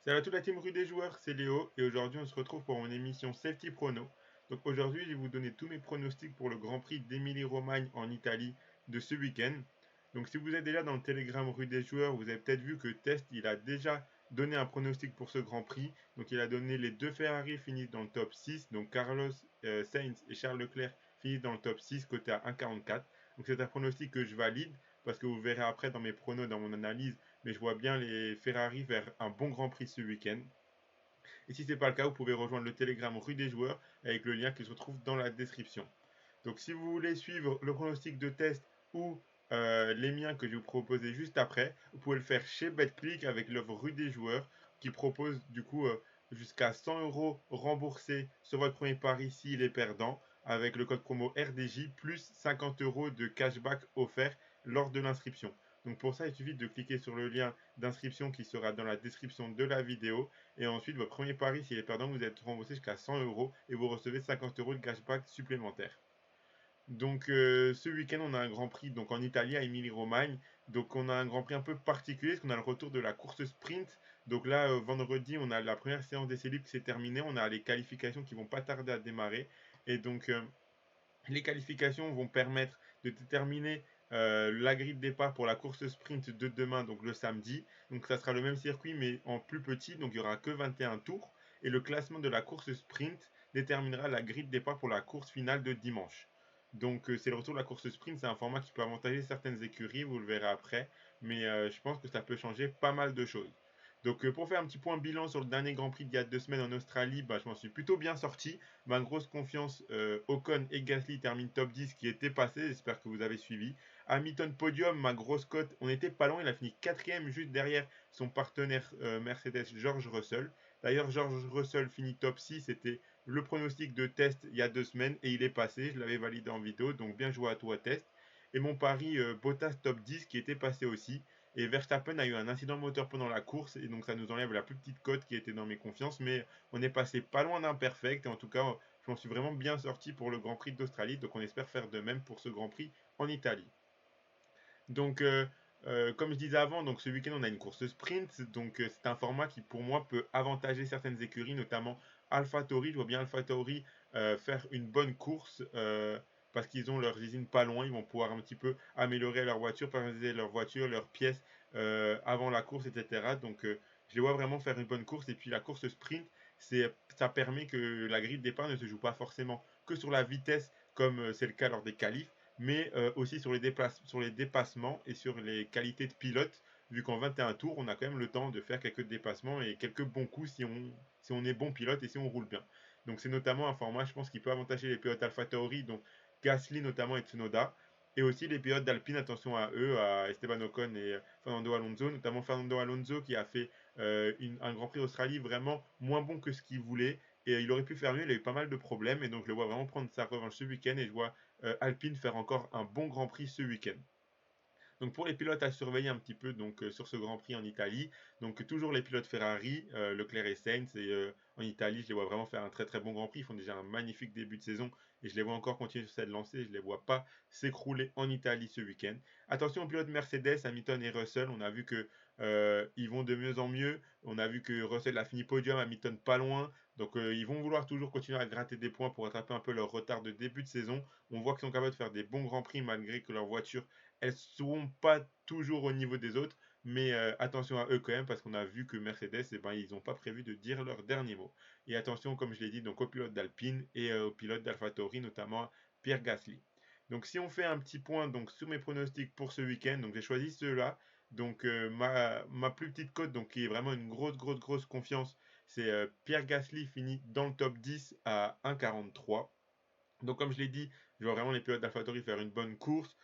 Salut à toute la team rue des joueurs, c'est Léo et aujourd'hui on se retrouve pour mon émission Safety Prono. Donc aujourd'hui je vais vous donner tous mes pronostics pour le Grand Prix d'Émilie-Romagne en Italie de ce week-end. Donc si vous êtes déjà dans le Telegram rue des joueurs, vous avez peut-être vu que Test il a déjà donné un pronostic pour ce Grand Prix. Donc il a donné les deux Ferrari finissent dans le top 6, donc Carlos Sainz et Charles Leclerc finissent dans le top 6 côté à 1,44. Donc c'est un pronostic que je valide parce que vous verrez après dans mes pronos, dans mon analyse, mais je vois bien les Ferrari vers un bon Grand Prix ce week-end. Et si ce n'est pas le cas, vous pouvez rejoindre le Telegram rue des joueurs avec le lien qui se trouve dans la description. Donc si vous voulez suivre le pronostic de test ou les miens que je vais vous proposer juste après, vous pouvez le faire chez BetClick avec l'offre rue des joueurs qui propose du coup jusqu'à 100 euros remboursés sur votre premier pari s'il est perdant avec le code promo RDJ plus 50 euros de cashback offert lors de l'inscription. Donc pour ça, il suffit de cliquer sur le lien d'inscription qui sera dans la description de la vidéo. Et ensuite, votre premier pari, s'il est perdant, vous êtes remboursé jusqu'à 100 euros et vous recevez 50 euros de cashback supplémentaire. Donc ce week-end, on a un Grand Prix donc en Italie à Émilie-Romagne. Donc on a un Grand Prix un peu particulier parce qu'on a le retour de la course sprint. Donc là, vendredi, on a la première séance d'essai libre qui s'est terminée. On a les qualifications qui vont pas tarder à démarrer. Et donc les qualifications vont permettre de déterminer la grille de départ pour la course sprint de demain, donc le samedi. Donc ça sera le même circuit mais en plus petit, donc il n'y aura que 21 tours. Et le classement de la course sprint déterminera la grille de départ pour la course finale de dimanche. Donc c'est le retour de la course sprint, c'est un format qui peut avantager certaines écuries, vous le verrez après, mais je pense que ça peut changer pas mal de choses. Donc pour faire un petit point bilan sur le dernier Grand Prix d'il y a 2 semaines en Australie, bah, je m'en suis plutôt bien sorti. Ma grosse confiance, Ocon et Gasly terminent top 10 qui était passé, j'espère que vous avez suivi. Hamilton podium, ma grosse cote, on n'était pas loin, il a fini quatrième juste derrière son partenaire Mercedes George Russell. D'ailleurs, George Russell finit top 6, c'était le pronostic de test il y a 2 semaines et il est passé, je l'avais validé en vidéo, donc bien joué à toi test. Et mon pari Bottas top 10 qui était passé aussi. Et Verstappen a eu un incident moteur pendant la course et donc ça nous enlève la plus petite cote qui était dans mes confiances, mais on est passé pas loin d'imperfect et en tout cas je m'en suis vraiment bien sorti pour le Grand Prix d'Australie, donc on espère faire de même pour ce Grand Prix en Italie. Donc, comme je disais avant, donc ce week-end on a une course sprint, donc c'est un format qui pour moi peut avantager certaines écuries, notamment AlphaTauri. Je vois bien AlphaTauri faire une bonne course parce qu'ils ont leurs usines pas loin, ils vont pouvoir un petit peu améliorer leur voiture, personnaliser leur voiture, leurs pièces avant la course, etc. Donc, je les vois vraiment faire une bonne course. Et puis la course sprint, ça permet que la grille de départ ne se joue pas forcément que sur la vitesse, comme c'est le cas lors des qualifs, mais aussi sur les dépassements et sur les qualités de pilote, vu qu'en 21 tours, on a quand même le temps de faire quelques dépassements et quelques bons coups si on est bon pilote et si on roule bien. Donc c'est notamment un format, je pense, qui peut avantager les pilotes AlphaTauri, donc Gasly notamment et Tsunoda, et aussi les pilotes d'Alpine, attention à eux, à Esteban Ocon et Fernando Alonso, notamment Fernando Alonso qui a fait un Grand Prix d'Australie vraiment moins bon que ce qu'il voulait, et il aurait pu faire mieux, il a eu pas mal de problèmes, et donc je le vois vraiment prendre sa revanche ce week-end, et je vois Alpine faire encore un bon Grand Prix ce week-end. Donc pour les pilotes à surveiller un petit peu donc sur ce Grand Prix en Italie, donc toujours les pilotes Ferrari, Leclerc et Sainz, et en Italie je les vois vraiment faire un très très bon Grand Prix, ils font déjà un magnifique début de saison et je les vois encore continuer sur cette lancée, je les vois pas s'écrouler en Italie ce week-end. Attention aux pilotes Mercedes, Hamilton et Russell, on a vu que ils vont de mieux en mieux, on a vu que Russell a fini podium, Hamilton pas loin, donc ils vont vouloir toujours continuer à gratter des points pour rattraper un peu leur retard de début de saison. On voit qu'ils sont capables de faire des bons Grands Prix malgré que leur voiture elles ne seront pas toujours au niveau des autres, mais attention à eux quand même, parce qu'on a vu que Mercedes, eh ben, ils n'ont pas prévu de dire leur dernier mot. Et attention, comme je l'ai dit, donc aux pilotes d'Alpine et aux pilotes d'AlphaTauri, notamment Pierre Gasly. Donc si on fait un petit point donc, sur mes pronostics pour ce week-end, donc j'ai choisi ceux-là. Donc ma plus petite cote, donc qui est vraiment une grosse confiance, c'est Pierre Gasly fini dans le top 10 à 1,43. Donc comme je l'ai dit, je vois vraiment les pilotes d'AlphaTauri faire une bonne course.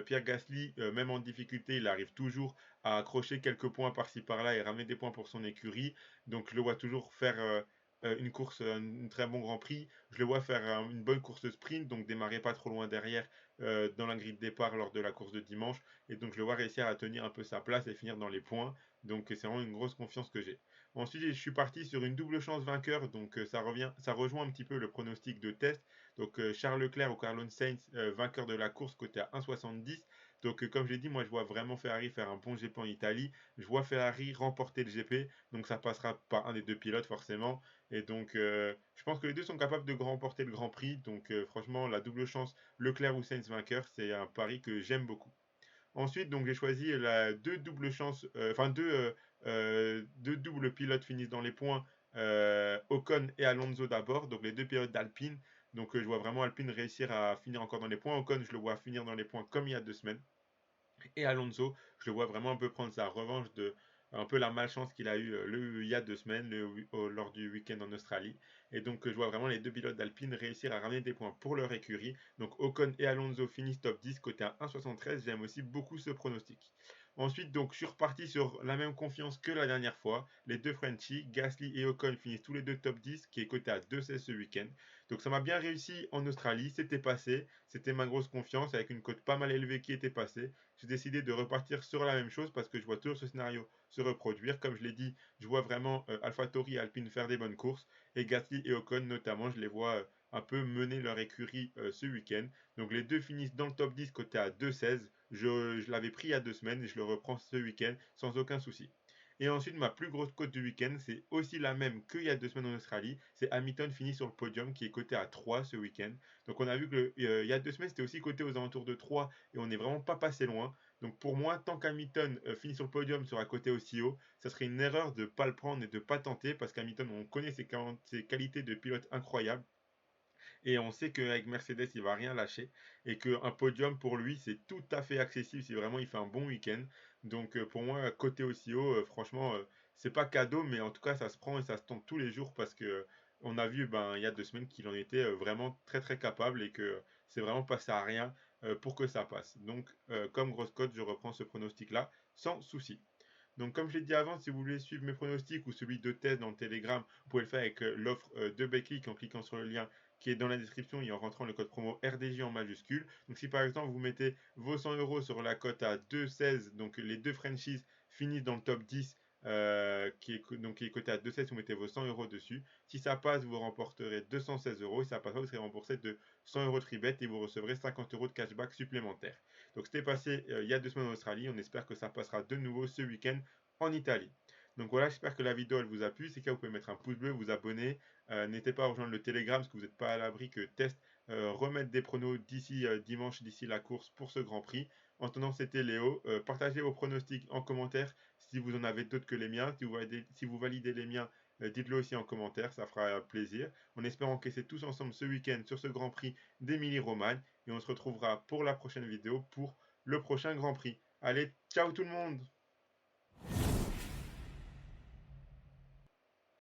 Pierre Gasly, même en difficulté, il arrive toujours à accrocher quelques points par-ci par-là et ramener des points pour son écurie. Donc je le vois toujours faire une course, un très bon Grand Prix. Je le vois faire une bonne course sprint, donc démarrer pas trop loin derrière dans la grille de départ lors de la course de dimanche. Et donc je le vois réussir à tenir un peu sa place et finir dans les points. Donc c'est vraiment une grosse confiance que j'ai. Ensuite, je suis parti sur une double chance vainqueur, donc ça rejoint un petit peu le pronostic de test. Donc Charles Leclerc ou Carlos Sainz, vainqueur de la course, côté à 1,70. Donc comme je l'ai dit, moi je vois vraiment Ferrari faire un bon GP en Italie. Je vois Ferrari remporter le GP, donc ça passera par un des deux pilotes forcément. Et donc je pense que les deux sont capables de remporter le Grand Prix. Donc franchement, la double chance Leclerc ou Sainz vainqueur, c'est un pari que j'aime beaucoup. Ensuite, donc j'ai choisi la deux doubles chances, enfin deux doubles pilotes finissent dans les points, Ocon et Alonso d'abord, donc les deux pilotes d'Alpine. Donc je vois vraiment Alpine réussir à finir encore dans les points. Ocon, je le vois finir dans les points comme il y a 2 semaines. Et Alonso, je le vois vraiment un peu prendre sa revanche de un peu la malchance qu'il a eu il y a 2 semaines lors du week-end en Australie. Et donc je vois vraiment les deux pilotes d'Alpine réussir à ramener des points pour leur écurie. Donc Ocon et Alonso finissent top 10 côté à 1,73. J'aime aussi beaucoup ce pronostic. Ensuite, donc je suis reparti sur la même confiance que la dernière fois. Les deux Frenchies, Gasly et Ocon finissent tous les deux top 10, qui est coté à 2,16 ce week-end. Donc ça m'a bien réussi en Australie, c'était passé, c'était ma grosse confiance avec une cote pas mal élevée qui était passée. J'ai décidé de repartir sur la même chose parce que je vois toujours ce scénario se reproduire. Comme je l'ai dit, je vois vraiment AlphaTauri et Alpine faire des bonnes courses et Gasly et Ocon notamment, je les vois un peu mener leur écurie ce week-end. Donc les deux finissent dans le top 10 côté à 2,16. Je l'avais pris il y a 2 semaines et je le reprends ce week-end sans aucun souci. Et ensuite, ma plus grosse cote du week-end, c'est aussi la même qu'il y a 2 semaines en Australie. C'est Hamilton finit sur le podium qui est coté à 3 ce week-end. Donc on a vu que il y a 2 semaines, c'était aussi coté aux alentours de 3 et on n'est vraiment pas passé loin. Donc pour moi, tant qu'Hamilton finit sur le podium sera coté aussi haut, ça serait une erreur de ne pas le prendre et de ne pas tenter parce qu'Hamilton, on connaît ses qualités de pilote incroyables. Et on sait qu'avec Mercedes, il va rien lâcher. Et qu'un podium pour lui, c'est tout à fait accessible si vraiment il fait un bon week-end. Donc pour moi, côté aussi haut, franchement, c'est pas cadeau, mais en tout cas, ça se prend et ça se tente tous les jours parce que on a vu il y a 2 semaines qu'il en était vraiment très très capable et que c'est vraiment passé à rien pour que ça passe. Donc comme grosse cote, je reprends ce pronostic-là sans souci. Donc, comme je l'ai dit avant, si vous voulez suivre mes pronostics ou celui de test dans le Telegram, vous pouvez le faire avec l'offre de Betclic en cliquant sur le lien qui est dans la description et en rentrant le code promo RDJ en majuscule. Donc, si par exemple vous mettez vos 100 € sur la cote à 2,16, donc les deux franchises finissent dans le top 10, qui est coté à 2,16, vous mettez vos 100 € dessus. Si ça passe, vous remporterez 216 €. Si ça passe pas, vous serez remboursé de 100 € de free bet et vous recevrez 50 € de cashback supplémentaire. Donc c'était passé il y a 2 semaines en Australie. On espère que ça passera de nouveau ce week-end en Italie. Donc voilà, j'espère que la vidéo elle vous a plu. Si c'est le cas, vous pouvez mettre un pouce bleu, vous abonner. N'hésitez pas à rejoindre le Telegram parce que vous n'êtes pas à l'abri que Test remette des pronos d'ici dimanche, d'ici la course pour ce Grand Prix. En attendant, c'était Léo. Partagez vos pronostics en commentaire si vous en avez d'autres que les miens. Si vous validez les miens, dites-le aussi en commentaire, ça fera plaisir. On espère encaisser tous ensemble ce week-end sur ce Grand Prix d'Émilie-Romagne. Et on se retrouvera pour la prochaine vidéo pour le prochain Grand Prix. Allez, ciao tout le monde!